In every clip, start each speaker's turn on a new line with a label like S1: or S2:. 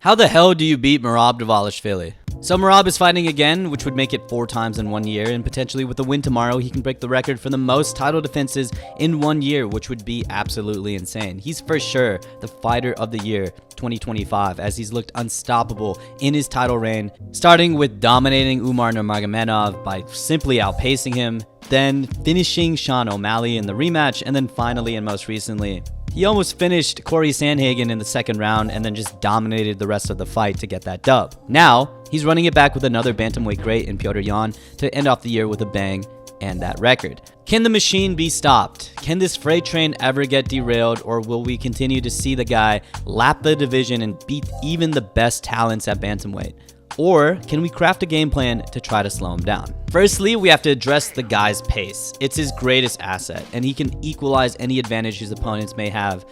S1: How the hell do you beat Merab Dvalishvili? So Merab is fighting again, which would make it 4 times in 1 year, and potentially with a win tomorrow, he can break the record for the most title defenses in 1 year, which would be absolutely insane. He's for sure the fighter of the year 2025, as he's looked unstoppable in his title reign, starting with dominating Umar Nurmagomedov by simply outpacing him, then finishing Sean O'Malley in the rematch, and then finally and most recently, he almost finished Corey Sandhagen in the second round and then just dominated the rest of the fight to get that dub. Now, he's running it back with another bantamweight great in Petr Yan to end off the year with a bang and that record. Can the machine be stopped? Can this freight train ever get derailed, or will we continue to see the guy lap the division and beat even the best talents at bantamweight? Or can we craft a game plan to try to slow him down? Firstly, we have to address the guy's pace. It's his greatest asset, and he can equalize any advantage his opponents may have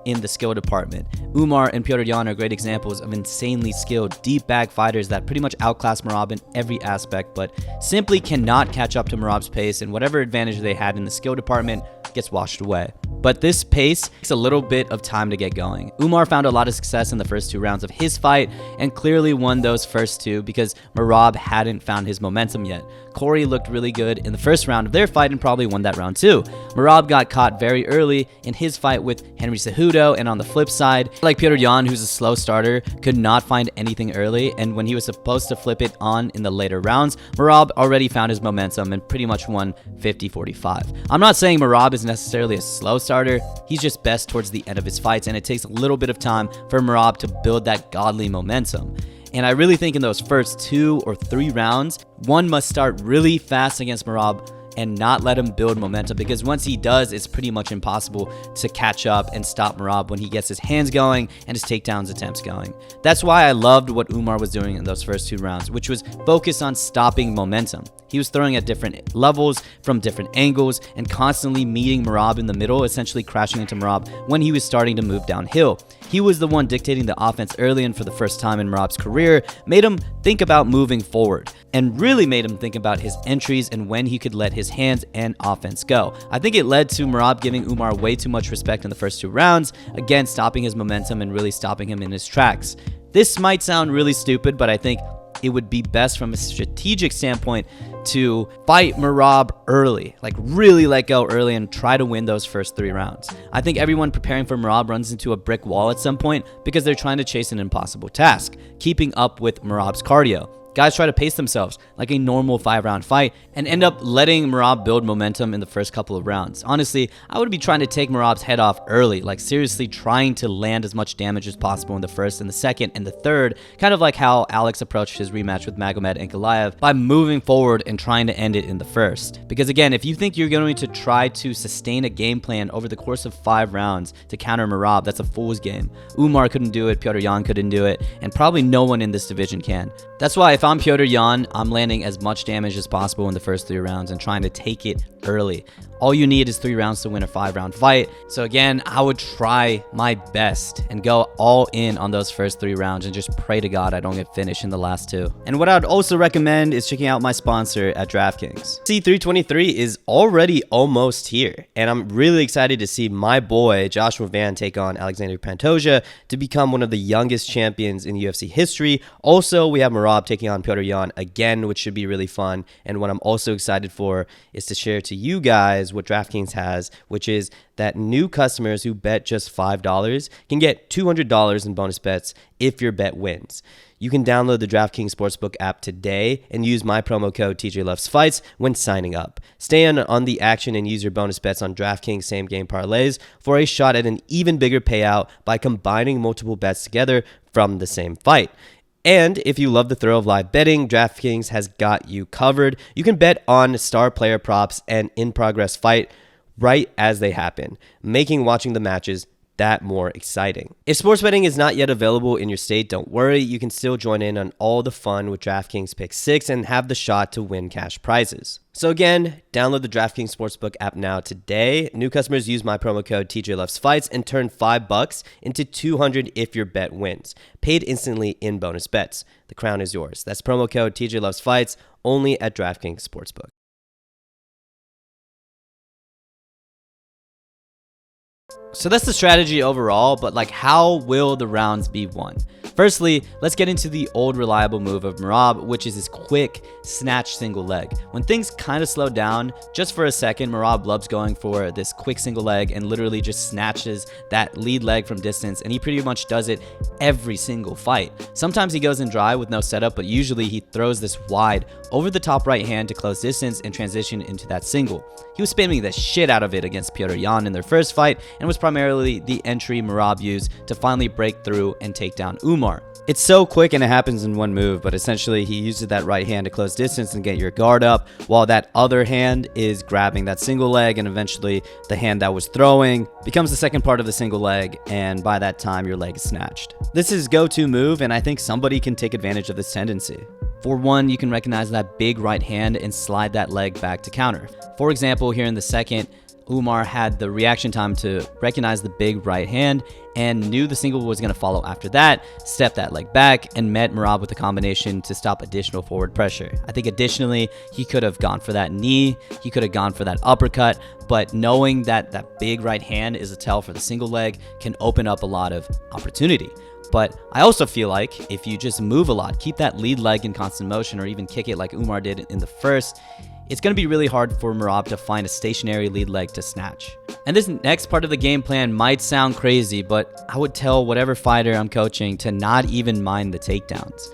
S1: in the skill department. Umar and Petr Yan are great examples of insanely skilled, deep bag fighters that pretty much outclass Merab in every aspect, but simply cannot catch up to Merab's pace, and whatever advantage they had in the skill department gets washed away. But this pace takes a little bit of time to get going. Umar found a lot of success in the first 2 rounds of his fight and clearly won those first 2 because Merab hadn't found his momentum yet. Corey looked really good in the first round of their fight and probably won that round too. Merab got caught very early in his fight with Henry Cejudo, and on the flip side, like Petr Yan, who's a slow starter, could not find anything early, and when he was supposed to flip it on in the later rounds, Merab already found his momentum and pretty much won 50-45. I'm not saying Merab is necessarily a slow starter, he's just best towards the end of his fights, and it takes a little bit of time for Merab to build that godly momentum. And I really think in those first 2 or 3 rounds, one must start really fast against Merab and not let him build momentum, because once he does, it's pretty much impossible to catch up and stop Merab when he gets his hands going and his takedowns attempts going. That's why I loved what Umar was doing in those first 2 rounds, which was focus on stopping momentum. He was throwing at different levels, from different angles, and constantly meeting Merab in the middle, essentially crashing into Merab when he was starting to move downhill. He was the one dictating the offense early, and for the first time in Merab's career, made him think about moving forward, and really made him think about his entries and when he could let his hands and offense go. I think it led to Merab giving Umar way too much respect in the first 2 rounds, again stopping his momentum and really stopping him in his tracks. This might sound really stupid, but I think it would be best from a strategic standpoint to fight Merab early, like really let go early and try to win those first 3 rounds. I think everyone preparing for Merab runs into a brick wall at some point because they're trying to chase an impossible task, keeping up with Merab's cardio. Guys try to pace themselves like a normal 5-round fight and end up letting Merab build momentum in the first couple of rounds. Honestly, I would be trying to take Merab's head off early, like seriously trying to land as much damage as possible in the first and the second and the third, kind of like how Alex approached his rematch with Magomed Ankalaev by moving forward and trying to end it in the first. Because again, if you think you're going to try to sustain a game plan over the course of 5 rounds to counter Merab, that's a fool's game. Umar couldn't do it, Petr Yan couldn't do it, and probably no one in this division can. That's why if I'm Petr Yan, I'm landing as much damage as possible in the first 3 rounds and trying to take it early. All you need is 3 rounds to win a 5-round fight. So again, I would try my best and go all in on those first 3 rounds and just pray to God I don't get finished in the last 2. And what I'd also recommend is checking out my sponsor at DraftKings. C323 is already almost here, and I'm really excited to see my boy Joshua Van take on Alexander Pantoja to become one of the youngest champions in UFC history. Also, we have Merab taking on Petr Yan again, which should be really fun. And what I'm also excited for is to share to you guys what DraftKings has, which is that new customers who bet just $5 can get $200 in bonus bets if your bet wins. You can download the DraftKings Sportsbook app today and use my promo code TJLovesFights when signing up. Stay on the action and use your bonus bets on DraftKings Same Game Parlays for a shot at an even bigger payout by combining multiple bets together from the same fight. And if you love the thrill of live betting, DraftKings has got you covered. You can bet on star player props and in-progress fight right as they happen, making watching the matches that more exciting. If sports betting is not yet available in your state, don't worry. You can still join in on all the fun with DraftKings Pick 6 and have the shot to win cash prizes. So again, download the DraftKings Sportsbook app now today. New customers use my promo code TJLovesFights and turn $5 into $200 if your bet wins. Paid instantly in bonus bets. The crown is yours. That's promo code TJLovesFights only at DraftKings Sportsbook. So that's the strategy overall, but like, how will the rounds be won? Firstly, let's get into the old reliable move of Merab, which is his quick snatch single leg. When things kind of slow down, just for a second, Merab loves going for this quick single leg and literally just snatches that lead leg from distance, and he pretty much does it every single fight. Sometimes he goes in dry with no setup, but usually he throws this wide over the top right hand to close distance and transition into that single. He was spamming the shit out of it against Petr Yan in their first fight, and was primarily the entry Merab used to finally break through and take down Umar. It's so quick and it happens in one move, but essentially he uses that right hand to close distance and get your guard up, while that other hand is grabbing that single leg, and eventually the hand that was throwing becomes the second part of the single leg, and by that time your leg is snatched. This is his go-to move, and I think somebody can take advantage of this tendency. For one, you can recognize that big right hand and slide that leg back to counter. For example, here in the second, Umar had the reaction time to recognize the big right hand and knew the single was going to follow after that, stepped that leg back, and met Merab with a combination to stop additional forward pressure. I think additionally, he could have gone for that knee, he could have gone for that uppercut, but knowing that that big right hand is a tell for the single leg can open up a lot of opportunity. But I also feel like if you just move a lot, keep that lead leg in constant motion, or even kick it like Umar did in the first, it's going to be really hard for Merab to find a stationary lead leg to snatch. And this next part of the game plan might sound crazy, but I would tell whatever fighter I'm coaching to not even mind the takedowns.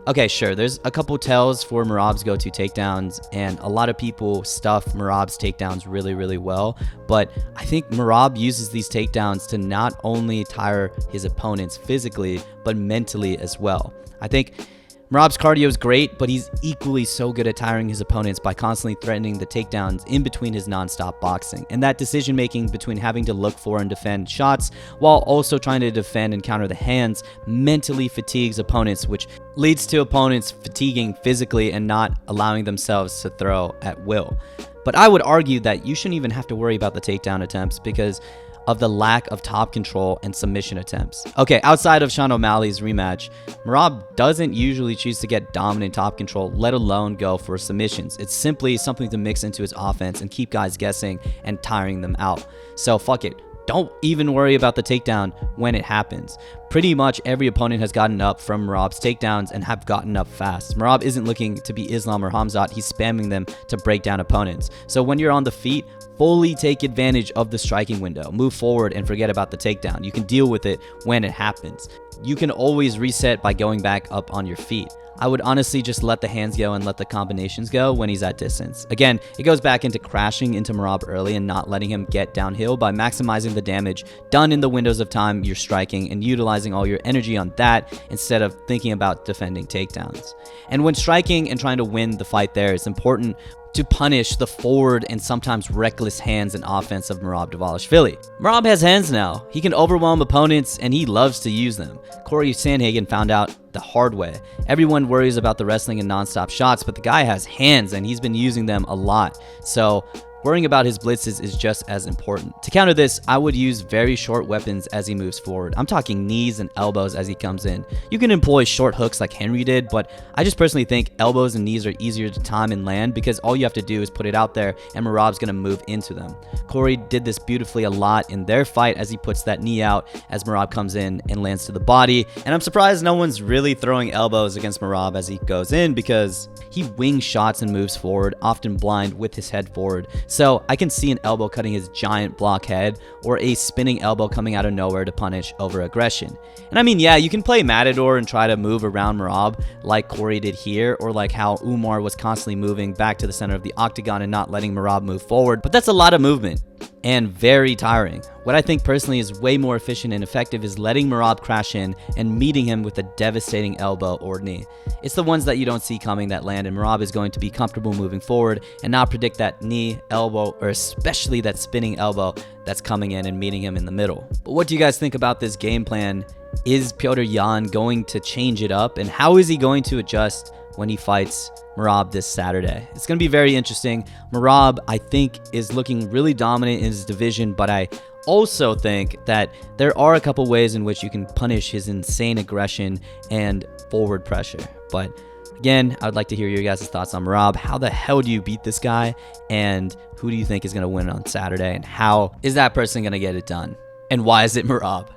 S1: Okay, sure, there's a couple tells for Merab's go-to takedowns, and a lot of people stuff Merab's takedowns really, really well, but I think Merab uses these takedowns to not only tire his opponents physically, but mentally as well. I think Merab's cardio is great, but he's equally so good at tiring his opponents by constantly threatening the takedowns in between his non-stop boxing. And that decision making between having to look for and defend shots while also trying to defend and counter the hands mentally fatigues opponents, which leads to opponents fatiguing physically and not allowing themselves to throw at will. But I would argue that you shouldn't even have to worry about the takedown attempts because of the lack of top control and submission attempts. Okay, outside of Sean O'Malley's rematch, Merab doesn't usually choose to get dominant top control, let alone go for submissions. It's simply something to mix into his offense and keep guys guessing and tiring them out. So fuck it. Don't even worry about the takedown when it happens. Pretty much every opponent has gotten up from Merab's takedowns and have gotten up fast. Merab isn't looking to be Islam or Hamzat, he's spamming them to break down opponents. So when you're on the feet, fully take advantage of the striking window. Move forward and forget about the takedown. You can deal with it when it happens. You can always reset by going back up on your feet. I would honestly just let the hands go and let the combinations go when he's at distance. Again, it goes back into crashing into Merab early and not letting him get downhill by maximizing the damage done in the windows of time you're striking and utilizing all your energy on that instead of thinking about defending takedowns. And when striking and trying to win the fight there, it's important to punish the forward and sometimes reckless hands and offense of Merab Dvalishvili. Merab has hands now. He can overwhelm opponents and he loves to use them. Corey Sandhagen found out the hard way. Everyone worries about the wrestling and non-stop shots, but the guy has hands and he's been using them a lot. So worrying about his blitzes is just as important. To counter this, I would use very short weapons as he moves forward. I'm talking knees and elbows as he comes in. You can employ short hooks like Henry did, but I just personally think elbows and knees are easier to time and land because all you have to do is put it out there and Merab's going to move into them. Corey did this beautifully a lot in their fight as he puts that knee out as Merab comes in and lands to the body. And I'm surprised no one's really throwing elbows against Merab as he goes in because he wings shots and moves forward, often blind with his head forward. So I can see an elbow cutting his giant block head or a spinning elbow coming out of nowhere to punish over aggression. And I mean, yeah, you can play Matador and try to move around Merab like Corey did here, or like how Umar was constantly moving back to the center of the octagon and not letting Merab move forward, but that's a lot of movement and very tiring. What I think personally is way more efficient and effective is letting Merab crash in and meeting him with a devastating elbow or knee. It's the ones that you don't see coming that land, and Merab is going to be comfortable moving forward and not predict that knee, elbow, or especially that spinning elbow that's coming in and meeting him in the middle. But what do you guys think about this game plan? Is Petr Yan going to change it up, and how is he going to adjust when he fights Merab this Saturday? It's going to be very interesting. Merab, I think, is looking really dominant in his division, but I also think that there are a couple ways in which you can punish his insane aggression and forward pressure. But again, I would like to hear your guys' thoughts on Merab. How the hell do you beat this guy? And who do you think is going to win on Saturday? And how is that person going to get it done? And why is it Merab?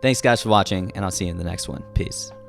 S1: Thanks guys for watching, and I'll see you in the next one. Peace.